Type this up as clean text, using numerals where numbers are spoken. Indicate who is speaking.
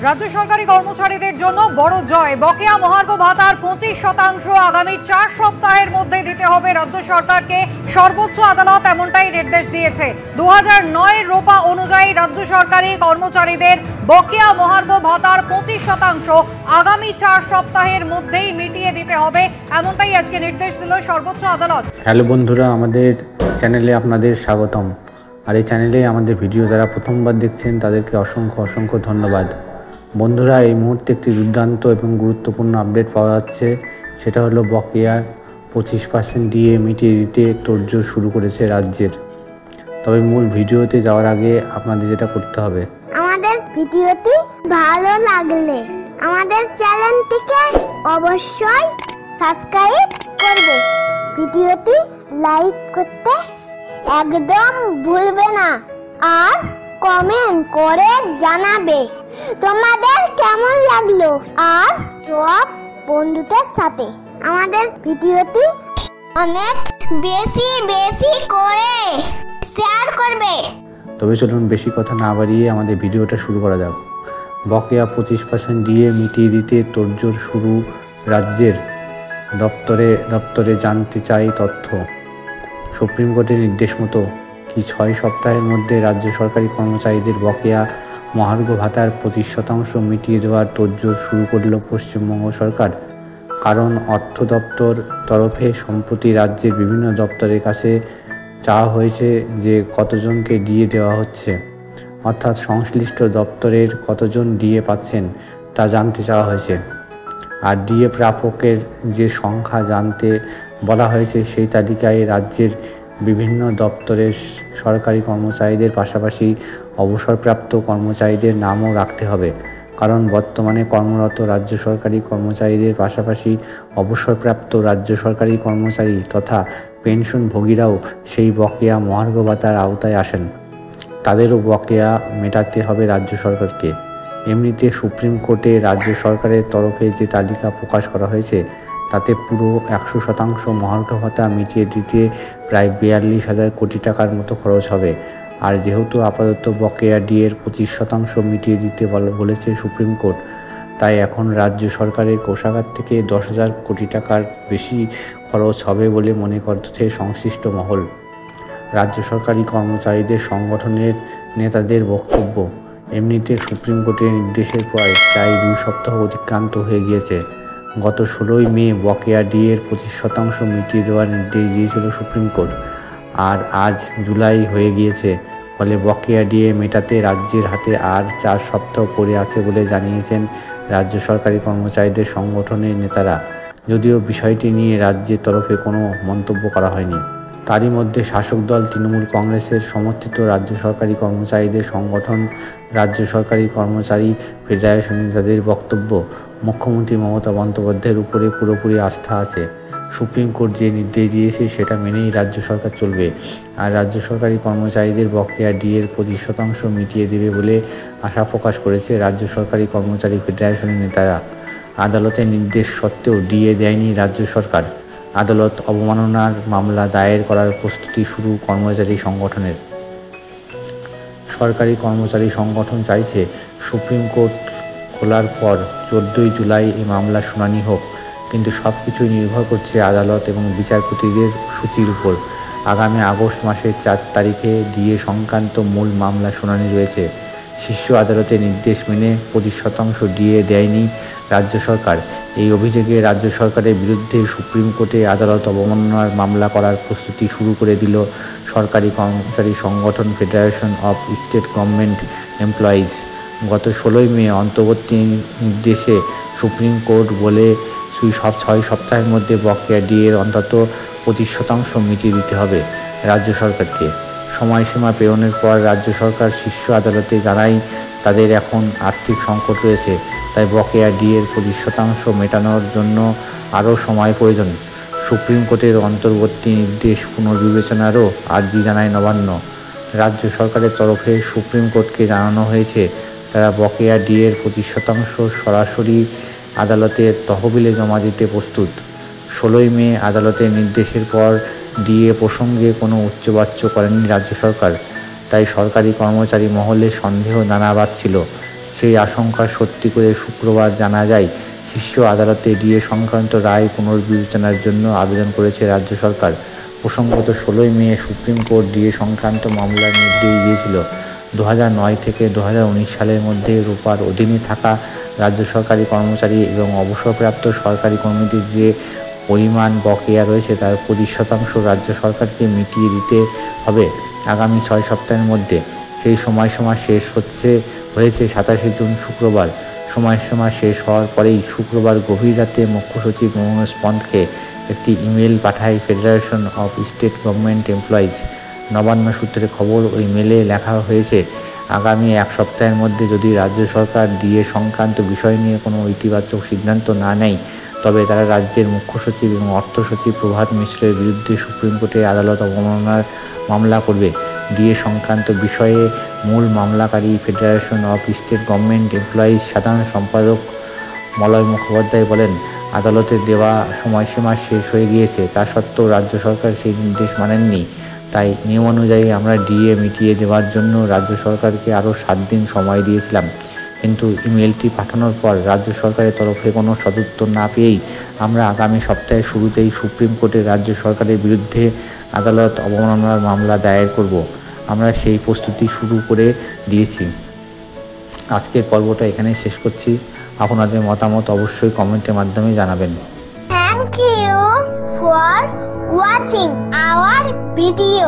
Speaker 1: রাজ্য সরকারি কর্মচারীদের জন্য বড় জয়। বকেয়া মহার্ঘ ভাতার 25% আগামী 4 সপ্তাহের মধ্যে দিতে হবে রাজ্য সরকারকে। সর্বোচ্চ আদালত এমনটাই নির্দেশ দিয়েছে। 2009 এর রোপা অনুযায়ী রাজ্য সরকারি কর্মচারীদের বকেয়া মহার্ঘ ভাতার 25% আগামী 4 সপ্তাহের মধ্যেই মিটিয়ে দিতে হবে, এমনটাই আজকে নির্দেশ দিল সর্বোচ্চ আদালত।
Speaker 2: হ্যালো বন্ধুরা, আমাদের চ্যানেলে আপনাদের স্বাগতম। আর এই চ্যানেলে আমাদের ভিডিও যারা প্রথমবার দেখছেন তাদেরকে অসংখ্য ধন্যবাদ। বন্ধুরা, এই মুহূর্তে একটি দুর্দান্ত এবং গুরুত্বপূর্ণ আপডেট পাওয়া যাচ্ছে। সেটা হলো বকেয়া 25% দিয়ে মিটিয়ে দিতে তোড়জোড় শুরু করেছে রাজ্যের। তবে মূল ভিডিওতে যাওয়ার আগে আপনাদের যেটা করতে হবে,
Speaker 3: আমাদের ভিডিওটি ভালো লাগলে আমাদের চ্যানেলটিকে অবশ্যই সাবস্ক্রাইব করবে, ভিডিওটি লাইক করতে একদম ভুলবে না, আর কমেন্ট করে জানাবে তোমাদের কেমন লাগলো, আর সব বন্ধুদের সাথে আমাদের ভিডিওটি অনেক বেশি করে শেয়ার করবে।
Speaker 2: তবে চলুন বেশি কথা না বাড়িয়ে আমাদের ভিডিওটা শুরু করা যাক। বকেয়া 25% দিয়ে মিটিয়ে দিতে তোড়জোড় শুরু রাজ্যের। দপ্তরে জানতে চাই তথ্য। সুপ্রিম কোর্টের নির্দেশ মতো কি 6 সপ্তাহের মধ্যে রাজ্য সরকারি কর্মচারীদের বকেয়া মহার্ঘ ভাতার 25% মিটিয়ে দেওয়ার তোড়জোড় শুরু করল পশ্চিমবঙ্গ সরকার। কারণ অর্থ দপ্তর তরফে সম্প্রতি রাজ্যের বিভিন্ন দপ্তরের কাছে চাওয়া হয়েছে যে কতজনকে ডিএ দেওয়া হচ্ছে, অর্থাৎ সংশ্লিষ্ট দপ্তরের কতজন ডিএ পাচ্ছেন তা জানতে চাওয়া হয়েছে। আর ডিএ প্রাপকের যে সংখ্যা জানতে বলা হয়েছে সেই তালিকায় রাজ্যের বিভিন্ন দপ্তরের সরকারি কর্মচারীদের পাশাপাশি অবসরপ্রাপ্ত কর্মচারীদের নামও রাখতে হবে। কারণ বর্তমানে কর্মরত রাজ্য সরকারি কর্মচারীদের পাশাপাশি অবসরপ্রাপ্ত রাজ্য সরকারি কর্মচারী তথা পেনশনভোগীরাও সেই বকেয়া মহার্ঘ ভাতার আওতায় আসেন। তাদেরও বকেয়া মেটাতে হবে রাজ্য সরকারকে। এমনিতে সুপ্রিম কোর্টে রাজ্য সরকারের তরফে যে তালিকা প্রকাশ করা হয়েছে তাতে পুরো 100% মহার্ঘ ভাতা মিটিয়ে দিতে প্রায় 42,000 কোটি টাকার মতো খরচ হবে। আর যেহেতু আপাতত বকেয়া ডিএর 25% মিটিয়ে দিতে বলেছে সুপ্রিম কোর্ট, তাই এখন রাজ্য সরকারের কোষাগার থেকে 10,000 কোটি টাকার বেশি খরচ হবে বলে মনে করছে সংশ্লিষ্ট মহল। রাজ্য সরকারি কর্মচারীদের সংগঠনের নেতাদের বক্তব্য, এমনিতে সুপ্রিম কোর্টের নির্দেশের পর প্রায় 2 সপ্তাহ অতিক্রান্ত হয়ে গিয়েছে। গত 16ই মে বকেয়া ডিএর 25% মিটিয়ে দেওয়ার নির্দেশ দিয়েছিল সুপ্রিম কোর্ট, আর আজ জুলাই হয়ে গিয়েছে। ফলে বকেয়া ডিএ মেটাতে রাজ্যের হাতে আর 4 সপ্তাহ পড়ে আছে বলে জানিয়েছেন রাজ্য সরকারি কর্মচারীদের সংগঠনের নেতারা। যদিও বিষয়টি নিয়ে রাজ্যের তরফে কোনো মন্তব্য করা হয়নি। তারই মধ্যে শাসক দল তৃণমূল কংগ্রেসের সমর্থিত রাজ্য সরকারি কর্মচারীদের সংগঠন রাজ্য সরকারি কর্মচারী ফেডারেশন নেতাদের বক্তব্য, মুখ্যমন্ত্রী মমতা বন্দ্যোপাধ্যায়ের উপরে পুরোপুরি আস্থা আছে। সুপ্রিম কোর্ট যে নির্দেশ দিয়েছে সেটা মেনেই রাজ্য সরকার চলবে। আর রাজ্য সরকারি কর্মচারীদের বকেয়া ডিএর 25% মিটিয়ে দেবে বলে আশা প্রকাশ করেছে রাজ্য সরকারি কর্মচারী ফেডারেশনের নেতারা। আদালতের নির্দেশ সত্ত্বেও ডিএ দেয়নি রাজ্য সরকার। আদালত অবমাননার মামলা দায়ের করার প্রস্তুতি শুরু কর্মচারী সংগঠনের। সরকারি কর্মচারী সংগঠন চাইছে সুপ্রিম কোর্ট খোলার পর 14ই জুলাই এই মামলার শুনানি হোক, কিন্তু সব কিছুই নির্ভর করছে আদালত এবং বিচারপতিদের সূচির উপর। আগামী আগস্ট মাসের 4 তারিখে ডিএ সংক্রান্ত মূল মামলা শুনানি রয়েছে। শীর্ষ আদালতের নির্দেশ মেনে 25% ডিএ দেয়নি রাজ্য সরকার। এই অভিযোগে রাজ্য সরকারের বিরুদ্ধে সুপ্রিম কোর্টে আদালত অবমাননার মামলা করার প্রস্তুতি শুরু করে দিল সরকারি কর্মচারী সংগঠন federation of state government employees. গত 16ই মে অন্তর্বর্তী নির্দেশে সুপ্রিম কোর্ট বলে 6 সপ্তাহের মধ্যে বকেয়া ডিএর অন্তত 25% মিটিয়ে দিতে হবে রাজ্য সরকারকে। সময়সীমা পেরোনোর পর রাজ্য সরকার শীর্ষ আদালতে জানায় তাদের এখন আর্থিক সংকট রয়েছে, তাই বকেয়া ডিএর 25% মেটানোর জন্য আরও সময় প্রয়োজন। সুপ্রিম কোর্টের অন্তর্বর্তী নির্দেশ পুনর্বিবেচনারও আর্জি জানায় নবান্ন। রাজ্য সরকারের তরফে সুপ্রিম কোর্টকে জানানো হয়েছে তারা বকেয়া ডিএর 25% সরাসরি আদালতের তহবিলে জমা দিতে প্রস্তুত। 16ই মে আদালতের নির্দেশের পর ডিএ প্রসঙ্গে কোনো উচ্চবাচ্য করেনি রাজ্য সরকার, তাই সরকারি কর্মচারী মহলে সন্দেহ দানা বাঁধছিল সেই আশঙ্কা সত্যি করে শুক্রবার জানা যায় শীর্ষ আদালতে ডিএ সংক্রান্ত রায় পুনর্বিবেচনার জন্য আবেদন করেছে রাজ্য সরকার। প্রসঙ্গত 16 মে সুপ্রিম কোর্ট ডিএ সংক্রান্ত মামলার নির্দেশ দিয়েছিল 2009 থেকে 2019 সালের মধ্যে রূপার অধীনে থাকা রাজ্য সরকারি কর্মচারী এবং অবসরপ্রাপ্ত সরকারি কর্মীদের যে পরিমাণ বকেয়া রয়েছে তার 25% রাজ্য সরকারকে মিটিয়ে দিতে হবে আগামী 6 সপ্তাহের মধ্যে। সেই সময়সীমা শেষ হয়েছে 27 জুন শুক্রবার। সময়সীমা শেষ হওয়ার পরেই শুক্রবার গভীর রাতে মুখ্য সচিব মনোজ পন্তকে একটি ইমেল পাঠায় federation of state government employees. Nabanna সূত্রে খবর, ওই মেলে লেখা হয়েছে আগামী 1 সপ্তাহের মধ্যে যদি রাজ্য সরকার ডিএ সংক্রান্ত বিষয় নিয়ে কোনো ইতিবাচক সিদ্ধান্ত না নেয় তবে তারা রাজ্যের মুখ্য সচিব এবং অর্থ সচিব প্রভাত মিশ্রের বিরুদ্ধে সুপ্রিম কোর্টে আদালত অবমাননার মামলা করবে। ডিএ সংক্রান্ত বিষয়ে মূল মামলাকারী federation of state government employees সাধারণ সম্পাদক মলয় মুখোপাধ্যায় বলেন, আদালতে দেওয়া সময়সীমা শেষ হয়ে গিয়েছে, তা সত্ত্বেও রাজ্য সরকার সেই নির্দেশ মানেননি। তাই নিয়ম অনুযায়ী আমরা ডিএ মিটিয়ে দেওয়ার জন্য রাজ্য সরকারকে আরও 7 দিন সময় দিয়েছিলাম। কিন্তু ইমেলটি পাঠানোর পর রাজ্য সরকারের তরফে কোনো সদুত্তর না পেয়েই আমরা আগামী সপ্তাহের শুরুতেই সুপ্রিম কোর্টে রাজ্য সরকারের বিরুদ্ধে আদালত অবমাননার মামলা দায়ের করব। আমরা সেই প্রস্তুতি শুরু করে দিয়েছি। আজকের পর্বটা এখানে শেষ করছি। আপনাদের মতামত অবশ্যই কমেন্টের মাধ্যমে জানাবেন।
Speaker 3: Thank you for watching our video.